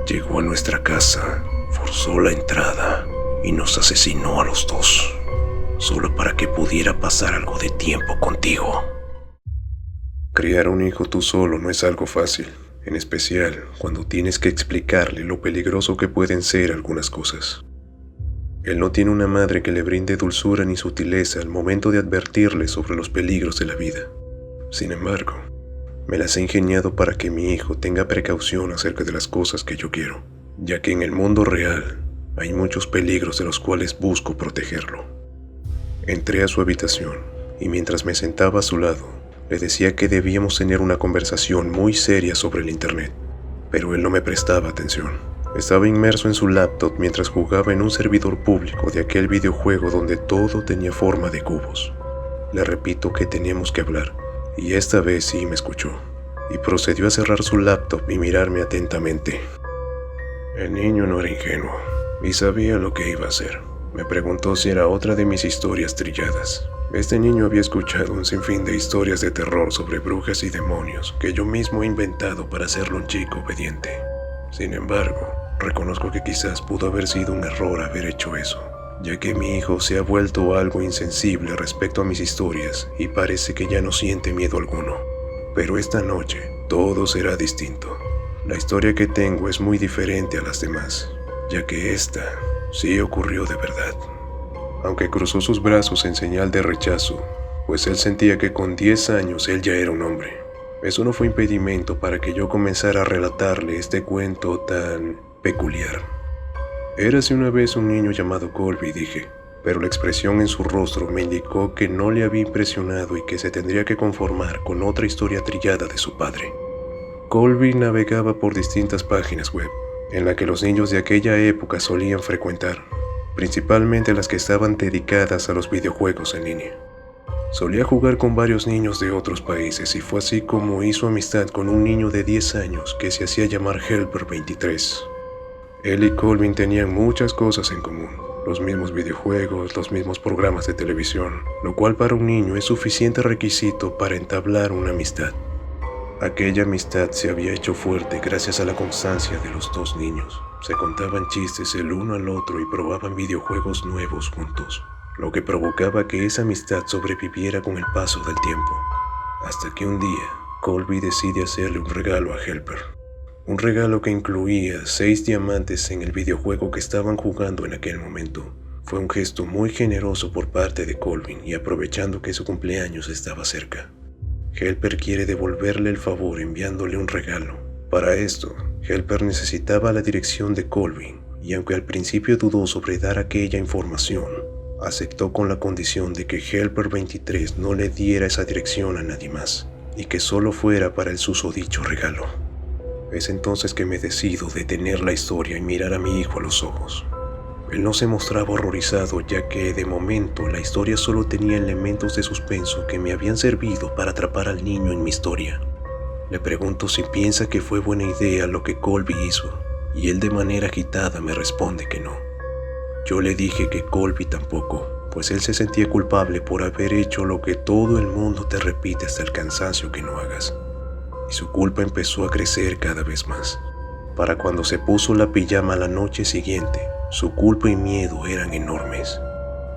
Llegó a nuestra casa, forzó la entrada y nos asesinó a los dos, solo para que pudiera pasar algo de tiempo contigo. Criar un hijo tú solo no es algo fácil, en especial cuando tienes que explicarle lo peligroso que pueden ser algunas cosas. Él no tiene una madre que le brinde dulzura ni sutileza al momento de advertirle sobre los peligros de la vida. Sin embargo, me las he ingeniado para que mi hijo tenga precaución acerca de las cosas que yo quiero, ya que en el mundo real hay muchos peligros de los cuales busco protegerlo. Entré a su habitación y mientras me sentaba a su lado, le decía que debíamos tener una conversación muy seria sobre el internet, pero él no me prestaba atención. Estaba inmerso en su laptop mientras jugaba en un servidor público de aquel videojuego donde todo tenía forma de cubos. Le repito que teníamos que hablar, y esta vez sí me escuchó, y procedió a cerrar su laptop y mirarme atentamente. El niño no era ingenuo, y sabía lo que iba a hacer. Me preguntó si era otra de mis historias trilladas. Este niño había escuchado un sinfín de historias de terror sobre brujas y demonios que yo mismo he inventado para hacerlo un chico obediente. Sin embargo, reconozco que quizás pudo haber sido un error haber hecho eso, ya que mi hijo se ha vuelto algo insensible respecto a mis historias y parece que ya no siente miedo alguno. Pero esta noche todo será distinto. La historia que tengo es muy diferente a las demás, ya que esta sí ocurrió de verdad. Aunque cruzó sus brazos en señal de rechazo, pues él sentía que con 10 años él ya era un hombre. Eso no fue impedimento para que yo comenzara a relatarle este cuento tan peculiar. Érase una vez un niño llamado Colby, dije, pero la expresión en su rostro me indicó que no le había impresionado y que se tendría que conformar con otra historia trillada de su padre. Colby navegaba por distintas páginas web, en las que los niños de aquella época solían frecuentar, principalmente las que estaban dedicadas a los videojuegos en línea. Solía jugar con varios niños de otros países y fue así como hizo amistad con un niño de 10 años que se hacía llamar Helper 23. Él y Colvin tenían muchas cosas en común, los mismos videojuegos, los mismos programas de televisión, lo cual para un niño es suficiente requisito para entablar una amistad. Aquella amistad se había hecho fuerte gracias a la constancia de los dos niños. Se contaban chistes el uno al otro y probaban videojuegos nuevos juntos, lo que provocaba que esa amistad sobreviviera con el paso del tiempo. Hasta que un día, Colby decide hacerle un regalo a Helper. Un regalo que incluía 6 diamantes en el videojuego que estaban jugando en aquel momento. Fue un gesto muy generoso por parte de Colby y aprovechando que su cumpleaños estaba cerca. Helper quiere devolverle el favor enviándole un regalo. Para esto, Helper necesitaba la dirección de Colby y aunque al principio dudó sobre dar aquella información, aceptó con la condición de que Helper 23 no le diera esa dirección a nadie más y que solo fuera para el susodicho regalo. Es entonces que me decido detener la historia y mirar a mi hijo a los ojos. Él no se mostraba horrorizado ya que de momento la historia solo tenía elementos de suspenso que me habían servido para atrapar al niño en mi historia. Le pregunto si piensa que fue buena idea lo que Colby hizo y él de manera agitada me responde que no. Yo le dije que Colby tampoco, pues él se sentía culpable por haber hecho lo que todo el mundo te repite hasta el cansancio que no hagas. Y su culpa empezó a crecer cada vez más. Para cuando se puso la pijama la noche siguiente, su culpa y miedo eran enormes.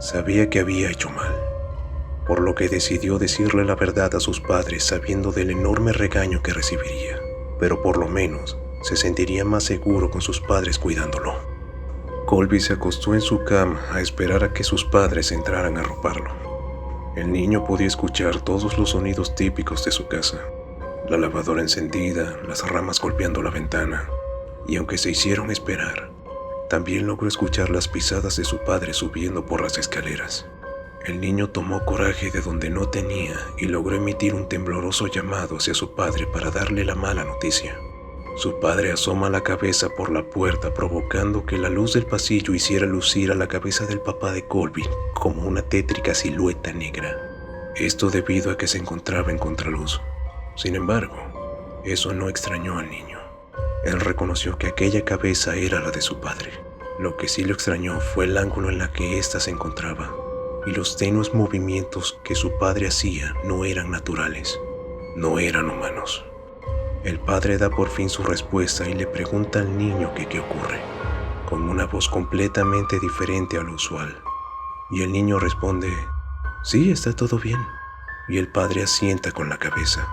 Sabía que había hecho mal, por lo que decidió decirle la verdad a sus padres sabiendo del enorme regaño que recibiría, pero por lo menos se sentiría más seguro con sus padres cuidándolo. Colby se acostó en su cama a esperar a que sus padres entraran a arroparlo. El niño podía escuchar todos los sonidos típicos de su casa, la lavadora encendida, las ramas golpeando la ventana, y aunque se hicieron esperar, también logró escuchar las pisadas de su padre subiendo por las escaleras. El niño tomó coraje de donde no tenía y logró emitir un tembloroso llamado hacia su padre para darle la mala noticia. Su padre asoma la cabeza por la puerta provocando que la luz del pasillo hiciera lucir a la cabeza del papá de Colby como una tétrica silueta negra. Esto debido a que se encontraba en contraluz. Sin embargo, eso no extrañó al niño. Él reconoció que aquella cabeza era la de su padre. Lo que sí lo extrañó fue el ángulo en la que ésta se encontraba, y los tenues movimientos que su padre hacía no eran naturales, no eran humanos. El padre da por fin su respuesta y le pregunta al niño que qué ocurre, con una voz completamente diferente a lo usual. Y el niño responde, sí, está todo bien. Y el padre asienta con la cabeza.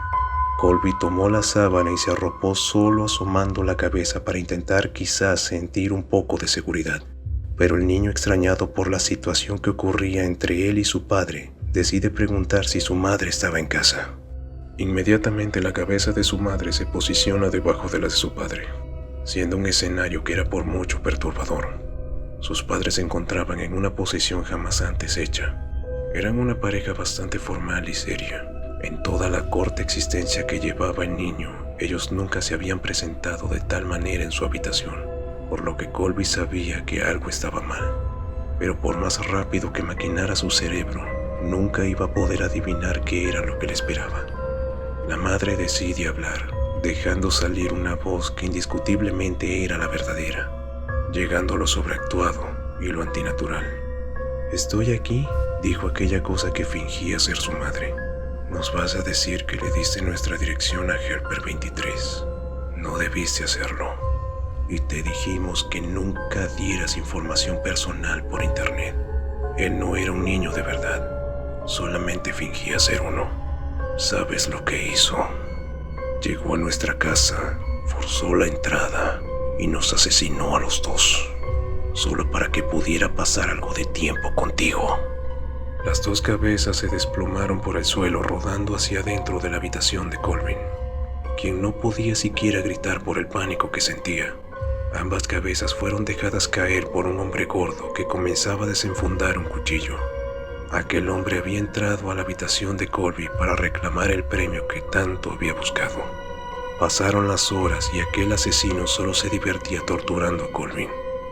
Colby tomó la sábana y se arropó solo asomando la cabeza para intentar quizás sentir un poco de seguridad. Pero el niño, extrañado por la situación que ocurría entre él y su padre, decide preguntar si su madre estaba en casa. Inmediatamente la cabeza de su madre se posiciona debajo de la de su padre, siendo un escenario que era por mucho perturbador. Sus padres se encontraban en una posición jamás antes hecha. Eran una pareja bastante formal y seria. En toda la corta existencia que llevaba el niño, ellos nunca se habían presentado de tal manera en su habitación, por lo que Colby sabía que algo estaba mal. Pero por más rápido que maquinara su cerebro, nunca iba a poder adivinar qué era lo que le esperaba. La madre decide hablar, dejando salir una voz que indiscutiblemente era la verdadera, llegando a lo sobreactuado y lo antinatural. «Estoy aquí», dijo aquella cosa que fingía ser su madre. «Nos vas a decir que le diste nuestra dirección a Helper 23. No debiste hacerlo. Y te dijimos que nunca dieras información personal por internet. Él no era un niño de verdad, solamente fingía ser uno. ¿Sabes lo que hizo? Llegó a nuestra casa, forzó la entrada y nos asesinó a los dos, solo para que pudiera pasar algo de tiempo contigo». Las dos cabezas se desplomaron por el suelo, rodando hacia adentro de la habitación de Colvin, quien no podía siquiera gritar por el pánico que sentía. Ambas cabezas fueron dejadas caer por un hombre gordo que comenzaba a desenfundar un cuchillo. Aquel hombre había entrado a la habitación de Colby para reclamar el premio que tanto había buscado. Pasaron las horas y aquel asesino solo se divertía torturando a Colby,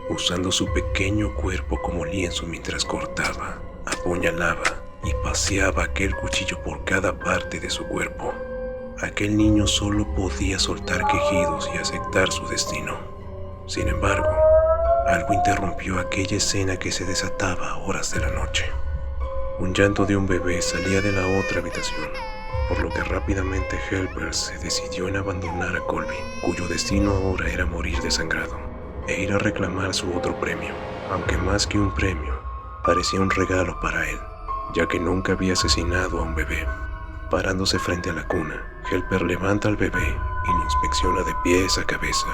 usando su pequeño cuerpo como lienzo mientras cortaba, apuñalaba y paseaba aquel cuchillo por cada parte de su cuerpo. Aquel niño solo podía soltar quejidos y aceptar su destino. Sin embargo, algo interrumpió aquella escena que se desataba a horas de la noche. Un llanto de un bebé salía de la otra habitación, por lo que rápidamente Helper se decidió en abandonar a Colby, cuyo destino ahora era morir desangrado, e ir a reclamar su otro premio, aunque más que un premio, parecía un regalo para él, ya que nunca había asesinado a un bebé. Parándose frente a la cuna, Helper levanta al bebé y lo inspecciona de pies a cabeza,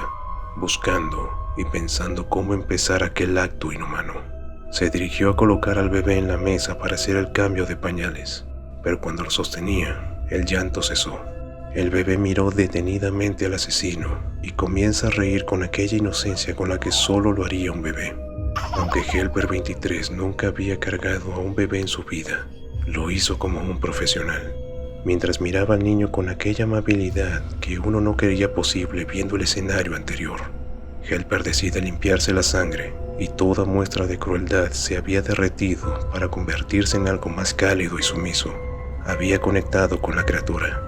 buscando y pensando cómo empezar aquel acto inhumano. Se dirigió a colocar al bebé en la mesa para hacer el cambio de pañales, pero cuando lo sostenía, el llanto cesó. El bebé miró detenidamente al asesino y comienza a reír con aquella inocencia con la que solo lo haría un bebé. Aunque Helper 23 nunca había cargado a un bebé en su vida, lo hizo como un profesional. Mientras miraba al niño con aquella amabilidad que uno no creía posible viendo el escenario anterior, Helper decide limpiarse la sangre y toda muestra de crueldad se había derretido para convertirse en algo más cálido y sumiso. Había conectado con la criatura.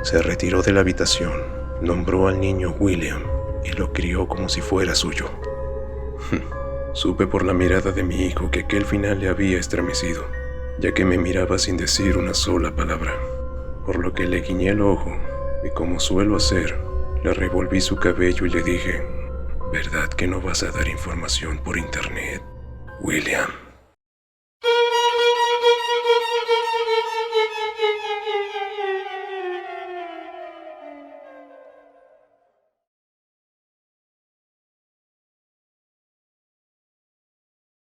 Se retiró de la habitación, nombró al niño William y lo crió como si fuera suyo. Supe por la mirada de mi hijo que aquel final le había estremecido, ya que me miraba sin decir una sola palabra, por lo que le guiñé el ojo y, como suelo hacer, le revolví su cabello y le dije: ¿verdad que no vas a dar información por internet, William?